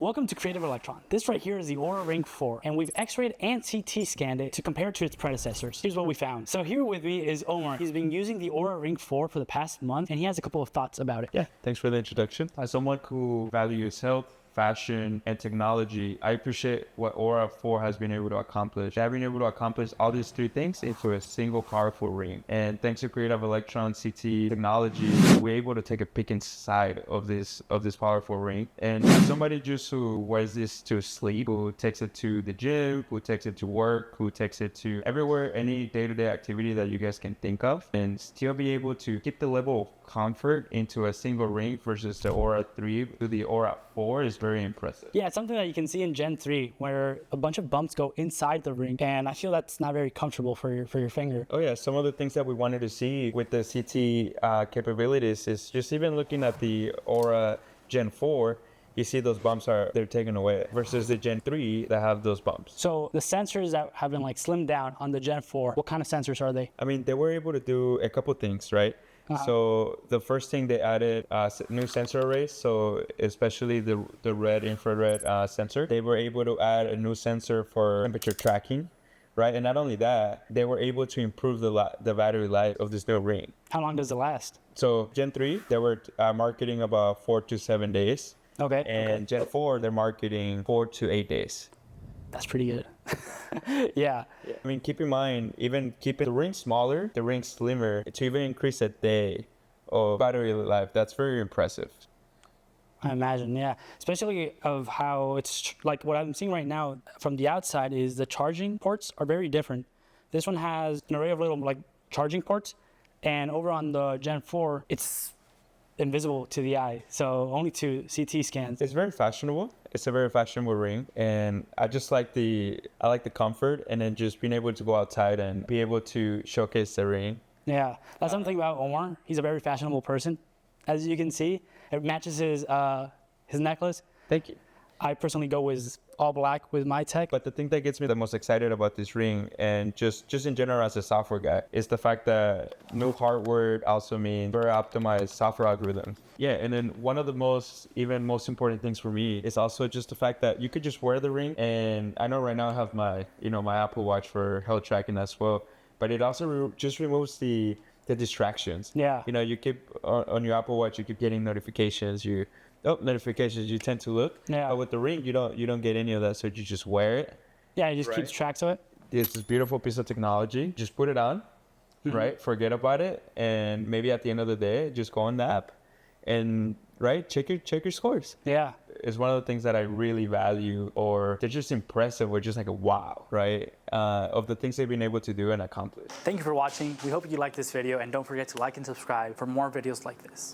Welcome to Creative Electron. This right here is the Oura Ring 4, and we've X-rayed and CT scanned it to compare it to its predecessors. Here's what we found. So here with me is Omar. He's been using the Oura Ring 4 for the past month, and he has a couple of thoughts about it. Yeah, thanks for the introduction. As someone who values health, fashion, and technology, I appreciate what Oura 4 has been able to accomplish. They've been able to accomplish all these three things into a single powerful ring. And thanks to Creative Electron CT technology, we're able to take a peek inside of this powerful ring. And as somebody just who wears this to sleep, who takes it to the gym, who takes it to work, who takes it to everywhere, any day-to-day activity that you guys can think of, and still be able to keep the level of comfort into a single ring versus the Oura 3 to the Oura 4 is very impressive. Yeah, it's something that you can see in Gen 3 where a bunch of bumps go inside the ring, and I feel that's not very comfortable for your finger. Oh yeah, some of the things that we wanted to see with the CT capabilities is just even looking at the Oura Gen 4, you see those bumps they're taken away versus the Gen 3 that have those bumps. So the sensors that have been slimmed down on the Gen 4, what kind of sensors are they? I mean, they were able to do a couple things, right? So the first thing, they added new sensor arrays. So especially the red infrared sensor, they were able to add a new sensor for temperature tracking, right? And not only that, they were able to improve the battery life of this new ring. How long does it last? So Gen 3, they were marketing about 4 to 7 days. Okay. And Gen 4, they're marketing 4 to 8 days. That's pretty good. Yeah. I mean, keep in mind, even keeping the ring smaller, the ring slimmer, to even increase a day of battery life, that's very impressive. I imagine, yeah. Especially of how it's like what I'm seeing right now from the outside is the charging ports are very different. This one has an array of little charging ports, and over on the Gen 4, it's invisible to the eye, so only to CT scans. It's very fashionable. It's a very fashionable ring, and I just like the comfort, and then just being able to go outside and be able to showcase the ring. Yeah, that's something about Omar. He's a very fashionable person, as you can see. It matches his necklace. Thank you. I personally go with all black with my tech. But the thing that gets me the most excited about this ring, and just in general as a software guy, is the fact that new hardware also means very optimized software algorithm. Yeah, and then one of the most important things for me is also just the fact that you could just wear the ring, and I know right now I have my my Apple Watch for health tracking as well, but it also just removes the distractions. Yeah. You keep on your Apple Watch, you keep getting notifications. Notifications, you tend to look. Yeah. But with the ring, you don't get any of that, so you just wear it. Yeah, it just keeps track of it. It's this beautiful piece of technology. Just put it on, right? Forget about it, and maybe at the end of the day, just go on the app, and check your scores. Yeah. It's one of the things that I really value, or they're just impressive, or just like a wow, right? Of the things they've been able to do and accomplish. Thank you for watching. We hope you liked this video, and don't forget to like and subscribe for more videos like this.